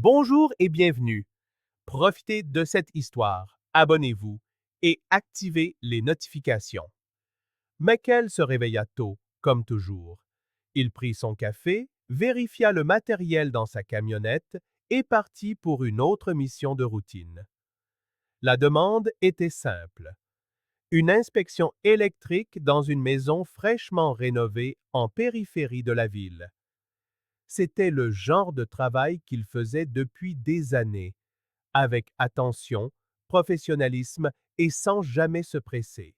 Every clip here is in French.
Bonjour et bienvenue. Profitez de cette histoire, abonnez-vous et activez les notifications. Michael se réveilla tôt, comme toujours. Il prit son café, vérifia le matériel dans sa camionnette et partit pour une autre mission de routine. La demande était simple. Une inspection électrique dans une maison fraîchement rénovée en périphérie de la ville. C'était le genre de travail qu'il faisait depuis des années, avec attention, professionnalisme et sans jamais se presser.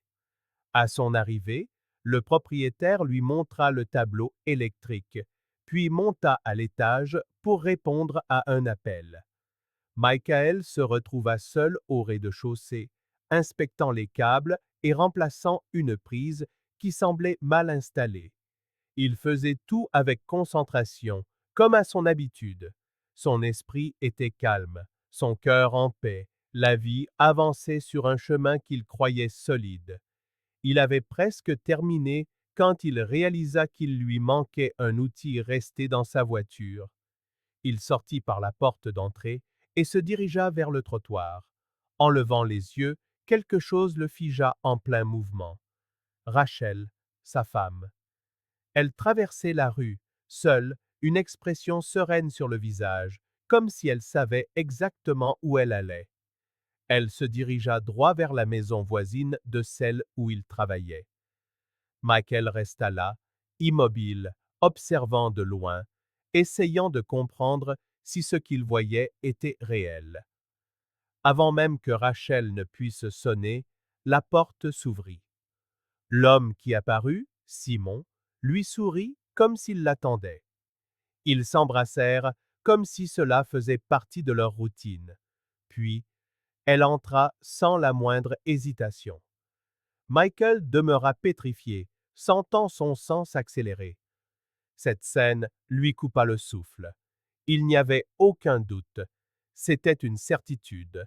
À son arrivée, le propriétaire lui montra le tableau électrique, puis monta à l'étage pour répondre à un appel. Michael se retrouva seul au rez-de-chaussée, inspectant les câbles et remplaçant une prise qui semblait mal installée. Il faisait tout avec concentration, comme à son habitude. Son esprit était calme, son cœur en paix, la vie avançait sur un chemin qu'il croyait solide. Il avait presque terminé quand il réalisa qu'il lui manquait un outil resté dans sa voiture. Il sortit par la porte d'entrée et se dirigea vers le trottoir. En levant les yeux, quelque chose le figea en plein mouvement. Rachel, sa femme. Elle traversait la rue, seule, une expression sereine sur le visage, comme si elle savait exactement où elle allait. Elle se dirigea droit vers la maison voisine de celle où il travaillait. Michael resta là, immobile, observant de loin, essayant de comprendre si ce qu'il voyait était réel. Avant même que Rachel ne puisse sonner, la porte s'ouvrit. L'homme qui apparut, Simon, lui sourit comme s'il l'attendait. Ils s'embrassèrent comme si cela faisait partie de leur routine. Puis, elle entra sans la moindre hésitation. Michael demeura pétrifié, sentant son sang s'accélérer. Cette scène lui coupa le souffle. Il n'y avait aucun doute. C'était une certitude.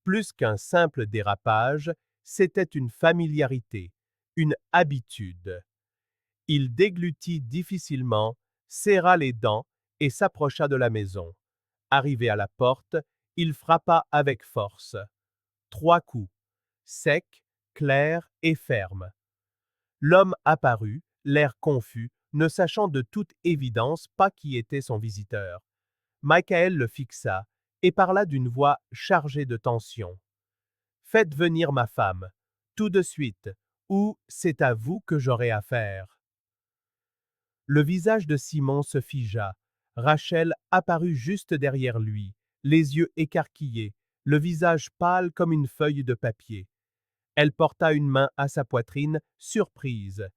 Plus qu'un simple dérapage, c'était une familiarité, une habitude. Il déglutit difficilement, serra les dents et s'approcha de la maison. Arrivé à la porte, il frappa avec force. 3 coups, secs, clairs et fermes. L'homme apparut, l'air confus, ne sachant de toute évidence pas qui était son visiteur. Michael le fixa et parla d'une voix chargée de tension. « Faites venir ma femme, tout de suite, ou c'est à vous que j'aurai affaire. » Le visage de Simon se figea. Rachel apparut juste derrière lui, les yeux écarquillés, le visage pâle comme une feuille de papier. Elle porta une main à sa poitrine, surprise.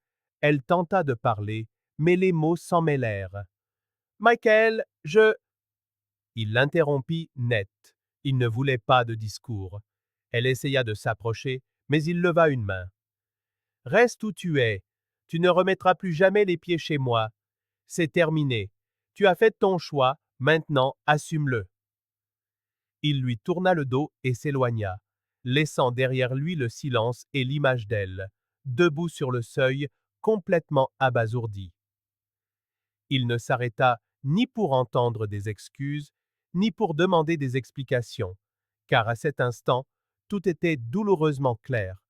Elle tenta de parler, mais les mots s'en mêlèrent. « Michael, je… » Il l'interrompit net. Il ne voulait pas de discours. Elle essaya de s'approcher, mais il leva une main. « Reste où tu es. Tu ne remettras plus jamais les pieds chez moi. C'est terminé. Tu as fait ton choix, maintenant assume-le. » Il lui tourna le dos et s'éloigna, laissant derrière lui le silence et l'image d'elle, debout sur le seuil, complètement abasourdie. Il ne s'arrêta ni pour entendre des excuses, ni pour demander des explications, car à cet instant, tout était douloureusement clair.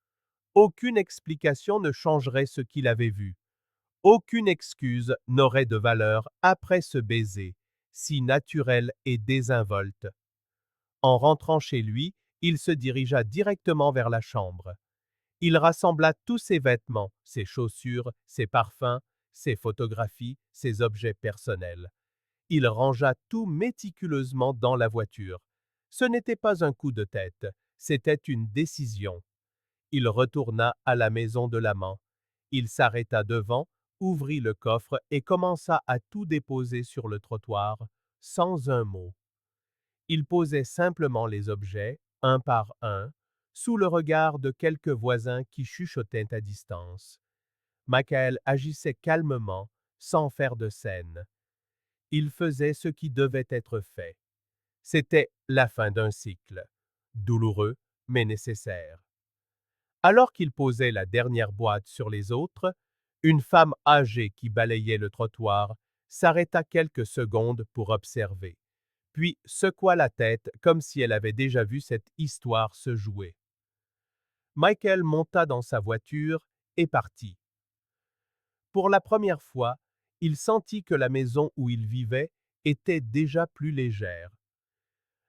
Aucune explication ne changerait ce qu'il avait vu. Aucune excuse n'aurait de valeur après ce baiser, si naturel et désinvolte. En rentrant chez lui, il se dirigea directement vers la chambre. Il rassembla tous ses vêtements, ses chaussures, ses parfums, ses photographies, ses objets personnels. Il rangea tout méticuleusement dans la voiture. Ce n'était pas un coup de tête, c'était une décision. Il retourna à la maison de l'amant. Il s'arrêta devant, ouvrit le coffre et commença à tout déposer sur le trottoir, sans un mot. Il posait simplement les objets, un par un, sous le regard de quelques voisins qui chuchotaient à distance. Michael agissait calmement, sans faire de scène. Il faisait ce qui devait être fait. C'était la fin d'un cycle, douloureux mais nécessaire. Alors qu'il posait la dernière boîte sur les autres, une femme âgée qui balayait le trottoir s'arrêta quelques secondes pour observer, puis secoua la tête comme si elle avait déjà vu cette histoire se jouer. Michael monta dans sa voiture et partit. Pour la première fois, il sentit que la maison où il vivait était déjà plus légère.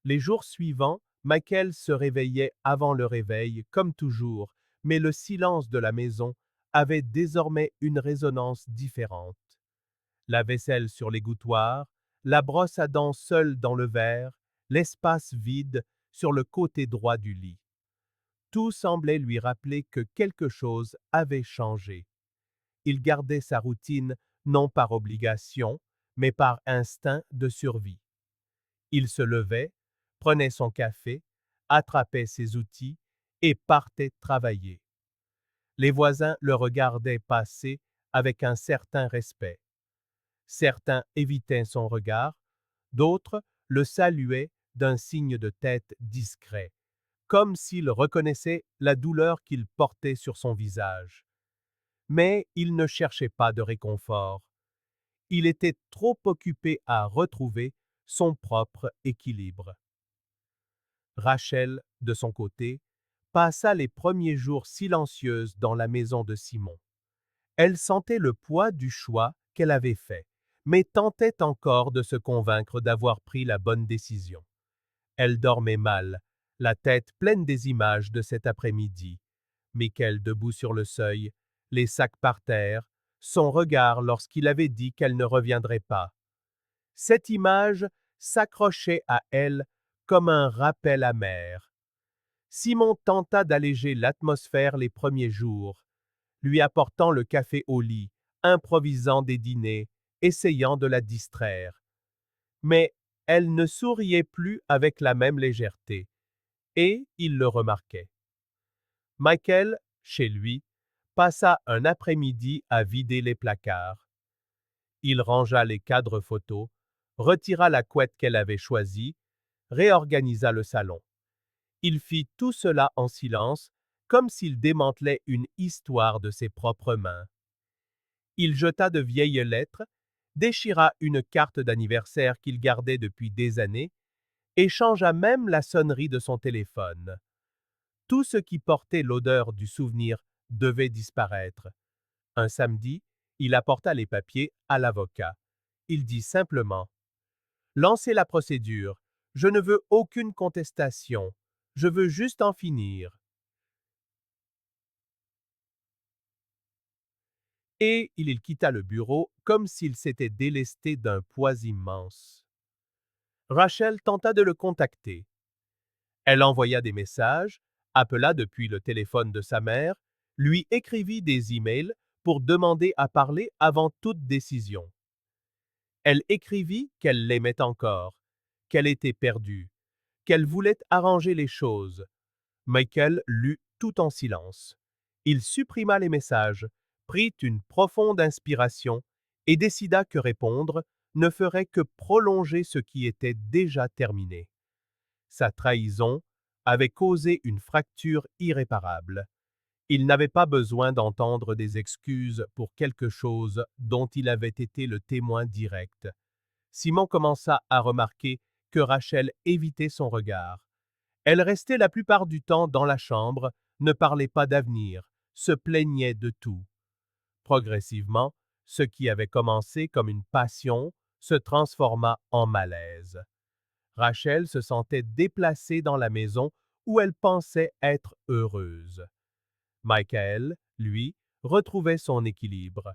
Les jours suivants, Michael se réveillait avant le réveil, comme toujours, mais le silence de la maison avait désormais une résonance différente. La vaisselle sur l'égouttoir, la brosse à dents seule dans le verre, l'espace vide sur le côté droit du lit. Tout semblait lui rappeler que quelque chose avait changé. Il gardait sa routine non par obligation, mais par instinct de survie. Il se levait, prenait son café, attrapait ses outils et partait travailler. Les voisins le regardaient passer avec un certain respect. Certains évitaient son regard, d'autres le saluaient d'un signe de tête discret, comme s'ils reconnaissaient la douleur qu'il portait sur son visage. Mais il ne cherchait pas de réconfort. Il était trop occupé à retrouver son propre équilibre. Rachel, de son côté, passa les premiers jours silencieuses dans la maison de Simon. Elle sentait le poids du choix qu'elle avait fait, mais tentait encore de se convaincre d'avoir pris la bonne décision. Elle dormait mal, la tête pleine des images de cet après-midi. Michael debout sur le seuil, les sacs par terre, son regard lorsqu'il avait dit qu'elle ne reviendrait pas. Cette image s'accrochait à elle comme un rappel amer. Simon tenta d'alléger l'atmosphère les premiers jours, lui apportant le café au lit, improvisant des dîners, essayant de la distraire. Mais elle ne souriait plus avec la même légèreté, et il le remarquait. Michael, chez lui, passa un après-midi à vider les placards. Il rangea les cadres photos, retira la couette qu'elle avait choisie, réorganisa le salon. Il fit tout cela en silence, comme s'il démantelait une histoire de ses propres mains. Il jeta de vieilles lettres, déchira une carte d'anniversaire qu'il gardait depuis des années, et changea même la sonnerie de son téléphone. Tout ce qui portait l'odeur du souvenir devait disparaître. Un samedi, il apporta les papiers à l'avocat. Il dit simplement: Lancez la procédure. Je ne veux aucune contestation. Je veux juste en finir. Et il quitta le bureau comme s'il s'était délesté d'un poids immense. Rachel tenta de le contacter. Elle envoya des messages, appela depuis le téléphone de sa mère, lui écrivit des emails pour demander à parler avant toute décision. Elle écrivit qu'elle l'aimait encore, qu'elle était perdue, qu'elle voulait arranger les choses. Michael lut tout en silence. Il supprima les messages, prit une profonde inspiration et décida que répondre ne ferait que prolonger ce qui était déjà terminé. Sa trahison avait causé une fracture irréparable. Il n'avait pas besoin d'entendre des excuses pour quelque chose dont il avait été le témoin direct. Simon commença à remarquer que Rachel évitait son regard. Elle restait la plupart du temps dans la chambre, ne parlait pas d'avenir, se plaignait de tout. Progressivement, ce qui avait commencé comme une passion se transforma en malaise. Rachel se sentait déplacée dans la maison où elle pensait être heureuse. Michael, lui, retrouvait son équilibre.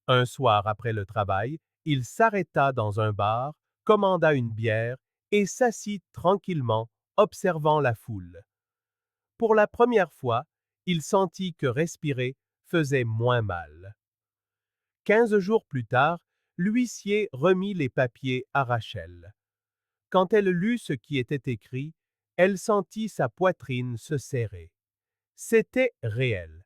Un soir après le travail, il s'arrêta dans un bar, commanda une bière et s'assit tranquillement, observant la foule. Pour la première fois, il sentit que respirer faisait moins mal. 15 jours plus tard, l'huissier remit les papiers à Rachel. Quand elle lut ce qui était écrit, elle sentit sa poitrine se serrer. C'était réel.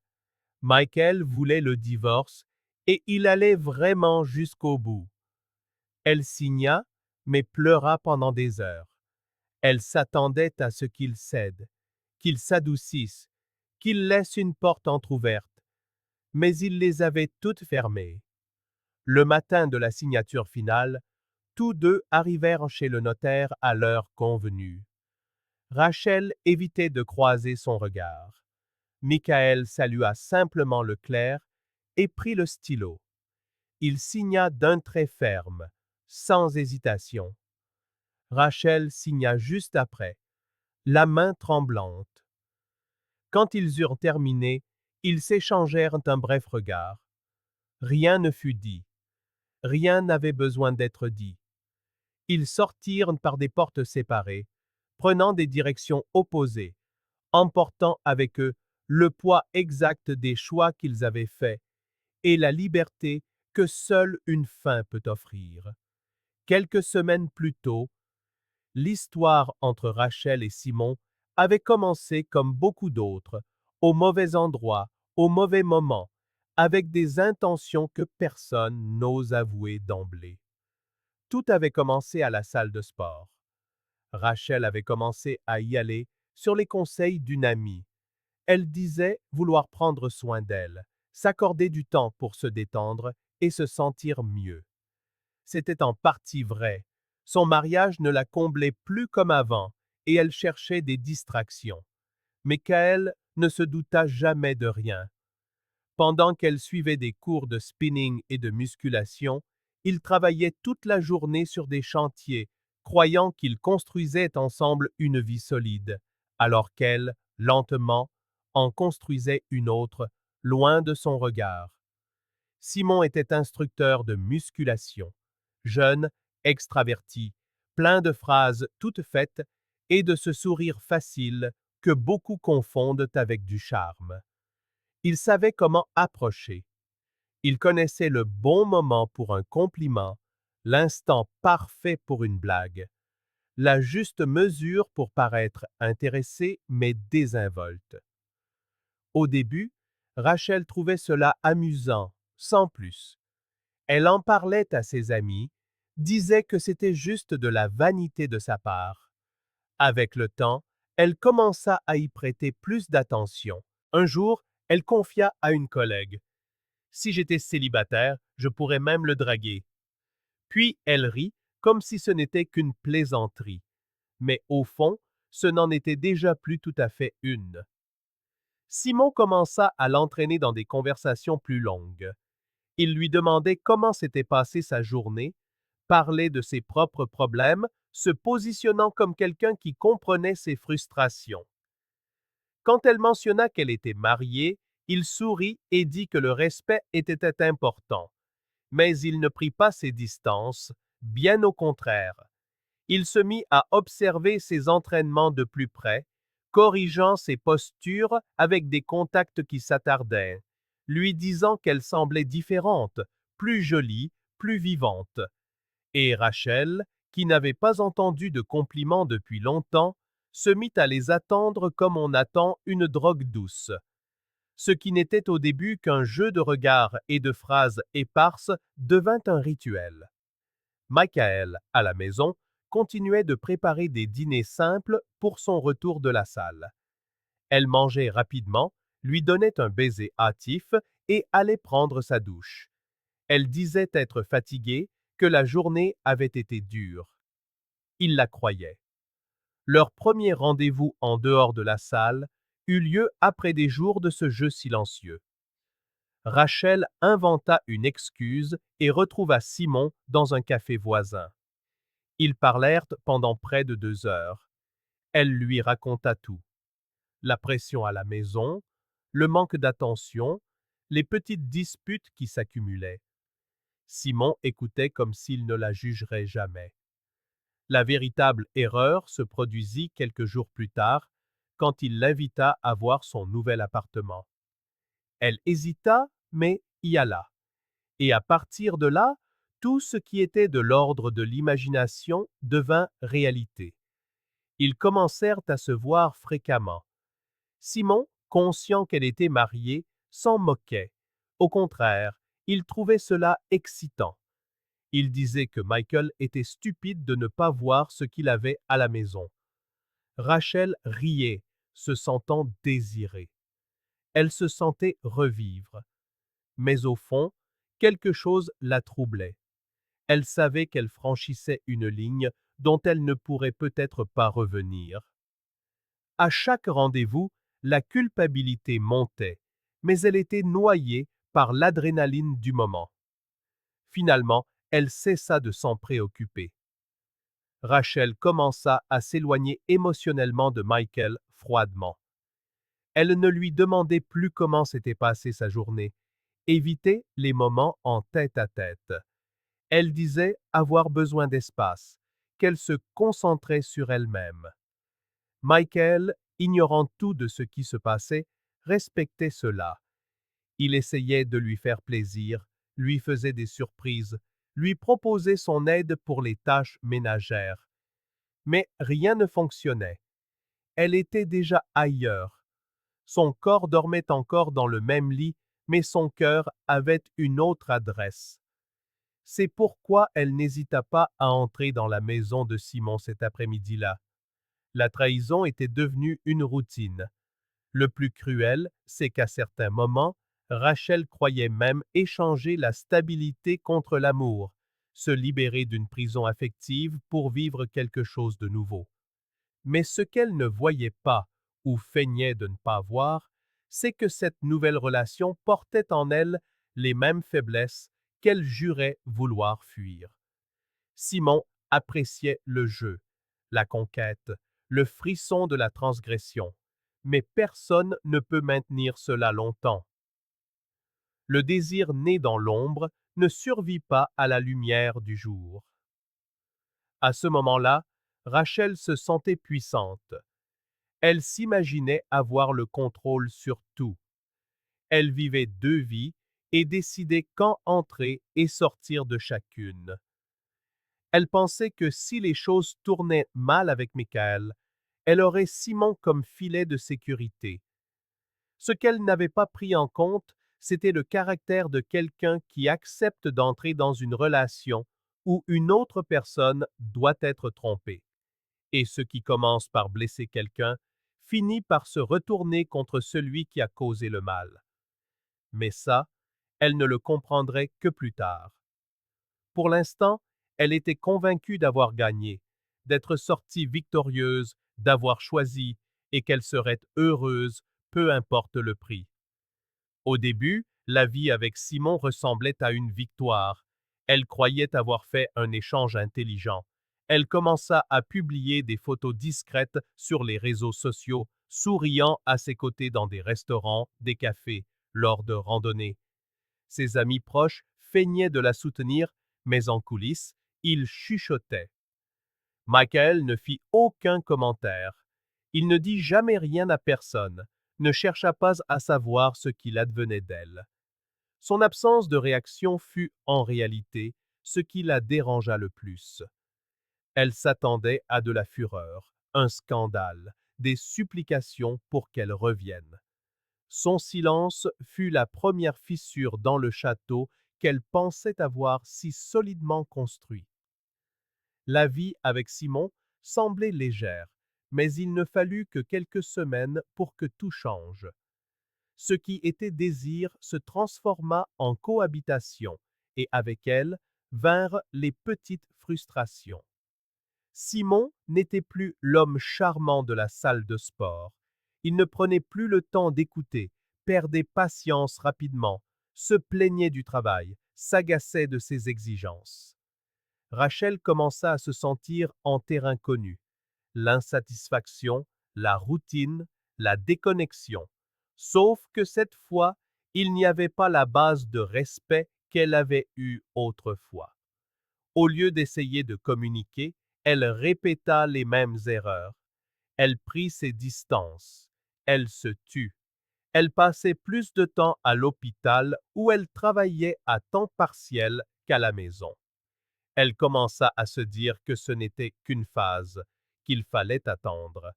Michael voulait le divorce et il allait vraiment jusqu'au bout. Elle signa, mais pleura pendant des heures. Elle s'attendait à ce qu'il cède, qu'il s'adoucisse, qu'il laisse une porte entr'ouverte, mais il les avait toutes fermées. Le matin de la signature finale, Tous deux arrivèrent chez le notaire à l'heure convenue. Rachel évitait de croiser son regard. Michael salua simplement le clerc et prit le stylo. Il signa d'un trait ferme, sans hésitation. Rachel signa juste après, la main tremblante. Quand ils eurent terminé, ils s'échangèrent un bref regard. Rien ne fut dit. Rien n'avait besoin d'être dit. Ils sortirent par des portes séparées, prenant des directions opposées, emportant avec eux le poids exact des choix qu'ils avaient faits et la liberté que seule une fin peut offrir. Quelques semaines plus tôt, l'histoire entre Rachel et Simon avait commencé comme beaucoup d'autres, au mauvais endroit, au mauvais moment, avec des intentions que personne n'ose avouer d'emblée. Tout avait commencé à la salle de sport. Rachel avait commencé à y aller sur les conseils d'une amie. Elle disait vouloir prendre soin d'elle, s'accorder du temps pour se détendre et se sentir mieux. C'était en partie vrai. Son mariage ne la comblait plus comme avant et elle cherchait des distractions. Mais Kaël ne se douta jamais de rien. Pendant qu'elle suivait des cours de spinning et de musculation, ils travaillaient toute la journée sur des chantiers, croyant qu'ils construisaient ensemble une vie solide, alors qu'elle, lentement, en construisait une autre, loin de son regard. Simon était instructeur de musculation, jeune, extraverti, plein de phrases toutes faites et de ce sourire facile que beaucoup confondent avec du charme. Il savait comment approcher. Il connaissait le bon moment pour un compliment, l'instant parfait pour une blague, la juste mesure pour paraître intéressé mais désinvolte. Au début, Rachel trouvait cela amusant, sans plus. Elle en parlait à ses amis, disait que c'était juste de la vanité de sa part. Avec le temps, elle commença à y prêter plus d'attention. Un jour, elle confia à une collègue: Si j'étais célibataire, je pourrais même le draguer. Puis elle rit, comme si ce n'était qu'une plaisanterie. Mais au fond, ce n'en était déjà plus tout à fait une. Simon commença à l'entraîner dans des conversations plus longues. Il lui demandait comment s'était passée sa journée, parlait de ses propres problèmes, se positionnant comme quelqu'un qui comprenait ses frustrations. Quand elle mentionna qu'elle était mariée, il sourit et dit que le respect était important. Mais il ne prit pas ses distances, bien au contraire. Il se mit à observer ses entraînements de plus près, corrigeant ses postures avec des contacts qui s'attardaient, lui disant qu'elle semblait différente, plus jolie, plus vivante. Et Rachel, qui n'avait pas entendu de compliments depuis longtemps, se mit à les attendre comme on attend une drogue douce. Ce qui n'était au début qu'un jeu de regards et de phrases éparses devint un rituel. Michael, à la maison, continuait de préparer des dîners simples pour son retour de la salle. Elle mangeait rapidement, lui donnait un baiser hâtif et allait prendre sa douche. Elle disait être fatiguée, que la journée avait été dure. Il la croyait. Leur premier rendez-vous en dehors de la salle eut lieu après des jours de ce jeu silencieux. Rachel inventa une excuse et retrouva Simon dans un café voisin. Ils parlèrent pendant près de 2 heures. Elle lui raconta tout. La pression à la maison, le manque d'attention, les petites disputes qui s'accumulaient. Simon écoutait comme s'il ne la jugerait jamais. La véritable erreur se produisit quelques jours plus tard, quand il l'invita à voir son nouvel appartement. Elle hésita, mais y alla. Et à partir de là, tout ce qui était de l'ordre de l'imagination devint réalité. Ils commencèrent à se voir fréquemment. Simon, conscient qu'elle était mariée, s'en moquait. Au contraire, il trouvait cela excitant. Il disait que Michael était stupide de ne pas voir ce qu'il avait à la maison. Rachel riait, se sentant désirée. Elle se sentait revivre. Mais au fond, quelque chose la troublait. Elle savait qu'elle franchissait une ligne dont elle ne pourrait peut-être pas revenir. À chaque rendez-vous, la culpabilité montait, mais elle était noyée par l'adrénaline du moment. Finalement, elle cessa de s'en préoccuper. Rachel commença à s'éloigner émotionnellement de Michael froidement. Elle ne lui demandait plus comment s'était passée sa journée, évitait les moments en tête-à-tête. Elle disait avoir besoin d'espace, qu'elle se concentrait sur elle-même. Michael, ignorant tout de ce qui se passait, respectait cela. Il essayait de lui faire plaisir, lui faisait des surprises, lui proposait son aide pour les tâches ménagères. Mais rien ne fonctionnait. Elle était déjà ailleurs. Son corps dormait encore dans le même lit, mais son cœur avait une autre adresse. C'est pourquoi elle n'hésita pas à entrer dans la maison de Simon cet après-midi-là. La trahison était devenue une routine. Le plus cruel, c'est qu'à certains moments, Rachel croyait même échanger la stabilité contre l'amour, se libérer d'une prison affective pour vivre quelque chose de nouveau. Mais ce qu'elle ne voyait pas, ou feignait de ne pas voir, c'est que cette nouvelle relation portait en elle les mêmes faiblesses qu'elle jurait vouloir fuir. Simon appréciait le jeu, la conquête, le frisson de la transgression, mais personne ne peut maintenir cela longtemps. Le désir né dans l'ombre ne survit pas à la lumière du jour. À ce moment-là, Rachel se sentait puissante. Elle s'imaginait avoir le contrôle sur tout. Elle vivait deux vies et décidait quand entrer et sortir de chacune. Elle pensait que si les choses tournaient mal avec Michael, elle aurait Simon comme filet de sécurité. Ce qu'elle n'avait pas pris en compte, c'était le caractère de quelqu'un qui accepte d'entrer dans une relation où une autre personne doit être trompée. Et ce qui commence par blesser quelqu'un finit par se retourner contre celui qui a causé le mal. Mais ça, elle ne le comprendrait que plus tard. Pour l'instant, elle était convaincue d'avoir gagné, d'être sortie victorieuse, d'avoir choisi, et qu'elle serait heureuse, peu importe le prix. Au début, la vie avec Simon ressemblait à une victoire. Elle croyait avoir fait un échange intelligent. Elle commença à publier des photos discrètes sur les réseaux sociaux, souriant à ses côtés dans des restaurants, des cafés, lors de randonnées. Ses amis proches feignaient de la soutenir, mais en coulisses, ils chuchotaient. Michael ne fit aucun commentaire. Il ne dit jamais rien à personne, ne chercha pas à savoir ce qu'il advenait d'elle. Son absence de réaction fut, en réalité, ce qui la dérangea le plus. Elle s'attendait à de la fureur, un scandale, des supplications pour qu'elle revienne. Son silence fut la première fissure dans le château qu'elle pensait avoir si solidement construit. La vie avec Simon semblait légère, mais il ne fallut que quelques semaines pour que tout change. Ce qui était désir se transforma en cohabitation, et avec elle vinrent les petites frustrations. Simon n'était plus l'homme charmant de la salle de sport. Il ne prenait plus le temps d'écouter, perdait patience rapidement, se plaignait du travail, s'agaçait de ses exigences. Rachel commença à se sentir en terrain connu. L'insatisfaction, la routine, la déconnexion. Sauf que cette fois, il n'y avait pas la base de respect qu'elle avait eue autrefois. Au lieu d'essayer de communiquer, elle répéta les mêmes erreurs. Elle prit ses distances. Elle se tut. Elle passait plus de temps à l'hôpital où elle travaillait à temps partiel qu'à la maison. Elle commença à se dire que ce n'était qu'une phase, qu'il fallait attendre.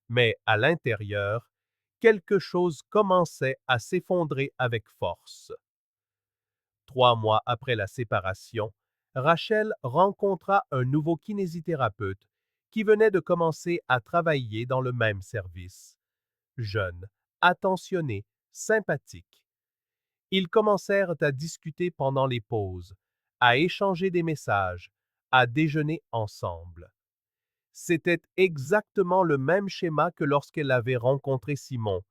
Mais à l'intérieur, quelque chose commençait à s'effondrer avec force. 3 mois après la séparation, Rachel rencontra un nouveau kinésithérapeute qui venait de commencer à travailler dans le même service. Jeune, attentionné, sympathique. Ils commencèrent à discuter pendant les pauses, à échanger des messages, à déjeuner ensemble. C'était exactement le même schéma que lorsqu'elle avait rencontré Simon.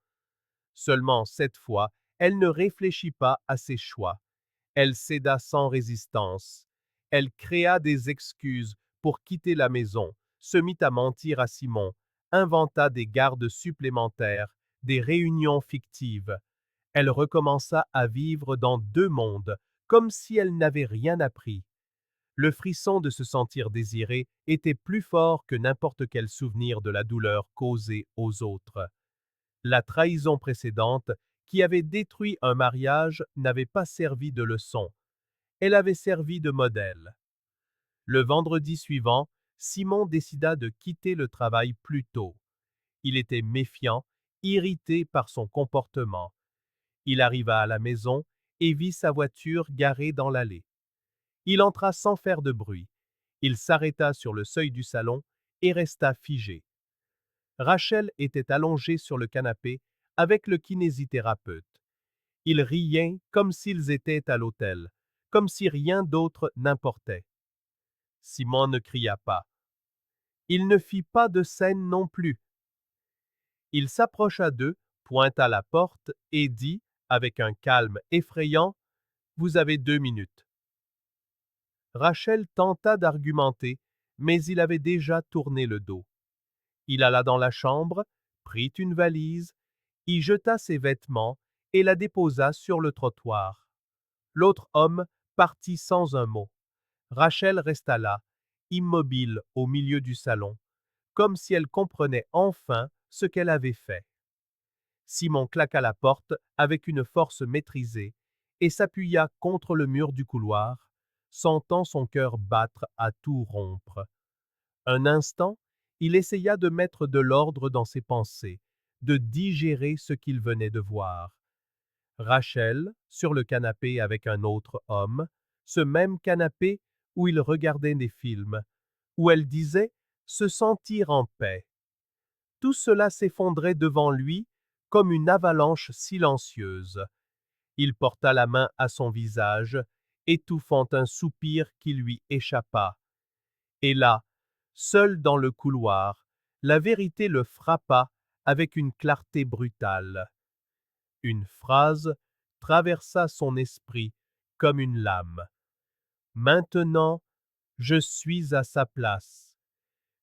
Seulement cette fois, elle ne réfléchit pas à ses choix. Elle céda sans résistance. Elle créa des excuses pour quitter la maison, se mit à mentir à Simon, inventa des gardes supplémentaires, des réunions fictives. Elle recommença à vivre dans deux mondes, comme si elle n'avait rien appris. Le frisson de se sentir désirée était plus fort que n'importe quel souvenir de la douleur causée aux autres. La trahison précédente, qui avait détruit un mariage, n'avait pas servi de leçon. Elle avait servi de modèle. Le vendredi suivant, Simon décida de quitter le travail plus tôt. Il était méfiant, irrité par son comportement. Il arriva à la maison et vit sa voiture garée dans l'allée. Il entra sans faire de bruit. Il s'arrêta sur le seuil du salon et resta figé. Rachel était allongée sur le canapé avec le kinésithérapeute. Ils riaient comme s'ils étaient à l'hôtel, comme si rien d'autre n'importait. Simon ne cria pas. Il ne fit pas de scène non plus. Il s'approcha d'eux, pointa la porte et dit, avec un calme effrayant, « Vous avez 2 minutes. » Rachel tenta d'argumenter, mais il avait déjà tourné le dos. Il alla dans la chambre, prit une valise, y jeta ses vêtements et la déposa sur le trottoir. L'autre homme partit sans un mot. Rachel resta là, immobile au milieu du salon, comme si elle comprenait enfin ce qu'elle avait fait. Simon claqua la porte avec une force maîtrisée et s'appuya contre le mur du couloir, sentant son cœur battre à tout rompre. Un instant, il essaya de mettre de l'ordre dans ses pensées, de digérer ce qu'il venait de voir. Rachel, sur le canapé avec un autre homme, ce même canapé où il regardait des films, où elle disait se sentir en paix. Tout cela s'effondrait devant lui comme une avalanche silencieuse. Il porta la main à son visage, étouffant un soupir qui lui échappa. Et là, seul dans le couloir, la vérité le frappa avec une clarté brutale. Une phrase traversa son esprit comme une lame. Maintenant, je suis à sa place.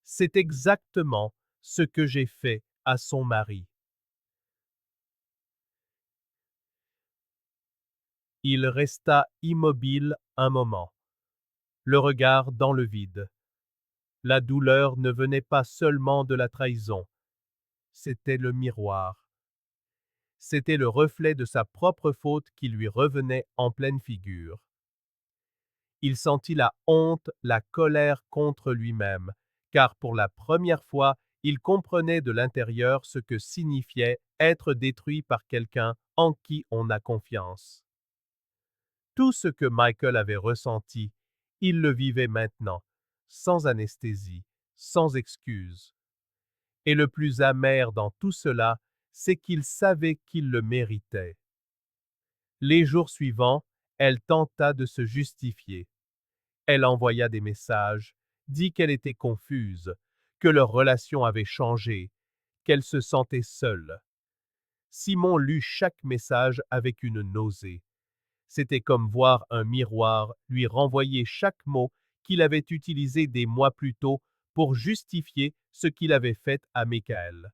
C'est exactement ce que j'ai fait à son mari. Il resta immobile un moment, le regard dans le vide. La douleur ne venait pas seulement de la trahison, c'était le miroir. C'était le reflet de sa propre faute qui lui revenait en pleine figure. Il sentit la honte, la colère contre lui-même, car pour la première fois, il comprenait de l'intérieur ce que signifiait être détruit par quelqu'un en qui on a confiance. Tout ce que Michael avait ressenti, il le vivait maintenant, sans anesthésie, sans excuse. Et le plus amer dans tout cela, c'est qu'il savait qu'il le méritait. Les jours suivants, elle tenta de se justifier. Elle envoya des messages, dit qu'elle était confuse, que leur relation avait changé, qu'elle se sentait seule. Simon lut chaque message avec une nausée. C'était comme voir un miroir lui renvoyer chaque mot qu'il avait utilisé des mois plus tôt pour justifier ce qu'il avait fait à Michael.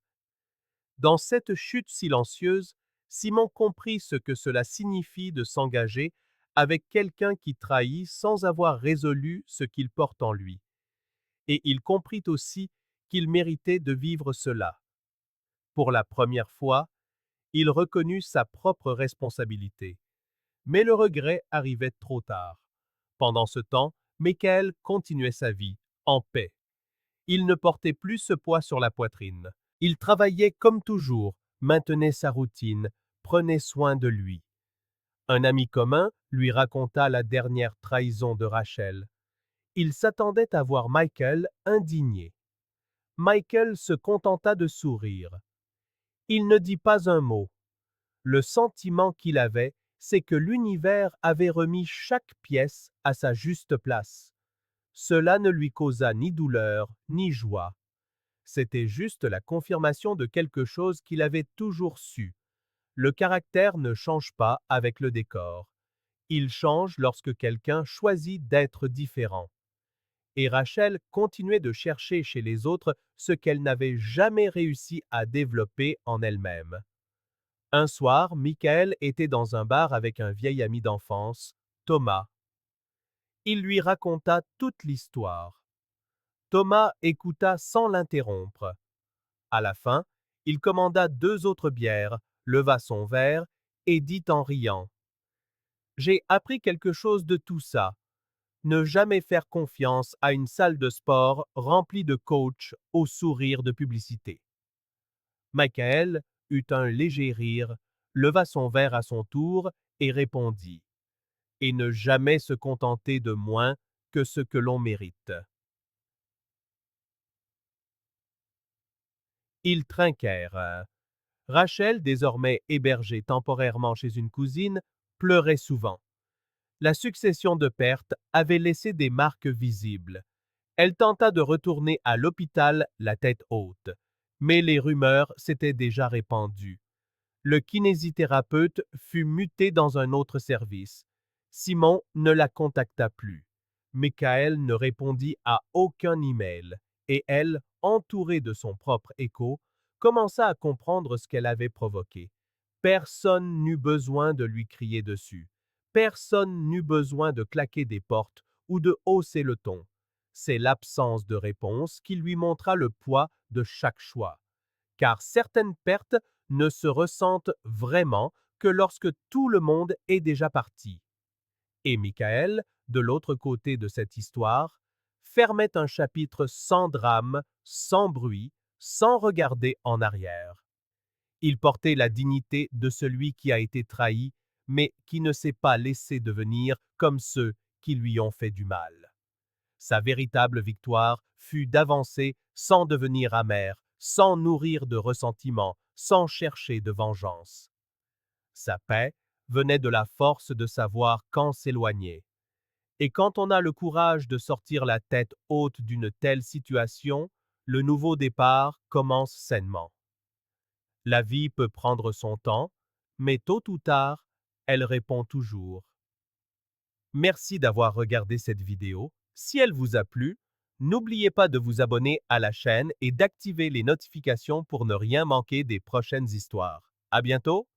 Dans cette chute silencieuse, Simon comprit ce que cela signifie de s'engager avec quelqu'un qui trahit sans avoir résolu ce qu'il porte en lui. Et il comprit aussi qu'il méritait de vivre cela. Pour la première fois, il reconnut sa propre responsabilité. Mais le regret arrivait trop tard. Pendant ce temps, Michael continuait sa vie, en paix. Il ne portait plus ce poids sur la poitrine. Il travaillait comme toujours, maintenait sa routine, prenait soin de lui. Un ami commun lui raconta la dernière trahison de Rachel. Il s'attendait à voir Michael indigné. Michael se contenta de sourire. Il ne dit pas un mot. Le sentiment qu'il avait c'est que l'univers avait remis chaque pièce à sa juste place. Cela ne lui causa ni douleur, ni joie. C'était juste la confirmation de quelque chose qu'il avait toujours su. Le caractère ne change pas avec le décor. Il change lorsque quelqu'un choisit d'être différent. Et Rachel continuait de chercher chez les autres ce qu'elle n'avait jamais réussi à développer en elle-même. Un soir, Michael était dans un bar avec un vieil ami d'enfance, Thomas. Il lui raconta toute l'histoire. Thomas écouta sans l'interrompre. À la fin, il commanda 2 autres bières, leva son verre et dit en riant: J'ai appris quelque chose de tout ça. Ne jamais faire confiance à une salle de sport remplie de coachs au sourire de publicité. Michael eut un léger rire, leva son verre à son tour et répondit: Et ne jamais se contenter de moins que ce que l'on mérite. Ils trinquèrent. Rachel, désormais hébergée temporairement chez une cousine, pleurait souvent. La succession de pertes avait laissé des marques visibles. Elle tenta de retourner à l'hôpital la tête haute, mais les rumeurs s'étaient déjà répandues. Le kinésithérapeute fut muté dans un autre service. Simon ne la contacta plus. Michael ne répondit à aucun email, et elle, entourée de son propre écho, commença à comprendre ce qu'elle avait provoqué. Personne n'eut besoin de lui crier dessus. Personne n'eut besoin de claquer des portes ou de hausser le ton. C'est l'absence de réponse qui lui montra le poids de chaque choix. Car certaines pertes ne se ressentent vraiment que lorsque tout le monde est déjà parti. Et Michael, de l'autre côté de cette histoire, fermait un chapitre sans drame, sans bruit, sans regarder en arrière. Il portait la dignité de celui qui a été trahi, mais qui ne s'est pas laissé devenir comme ceux qui lui ont fait du mal. Sa véritable victoire fut d'avancer sans devenir amer, sans nourrir de ressentiment, sans chercher de vengeance. Sa paix venait de la force de savoir quand s'éloigner. Et quand on a le courage de sortir la tête haute d'une telle situation, le nouveau départ commence sainement. La vie peut prendre son temps, mais tôt ou tard, elle répond toujours. Merci d'avoir regardé cette vidéo. Si elle vous a plu, n'oubliez pas de vous abonner à la chaîne et d'activer les notifications pour ne rien manquer des prochaines histoires. À bientôt!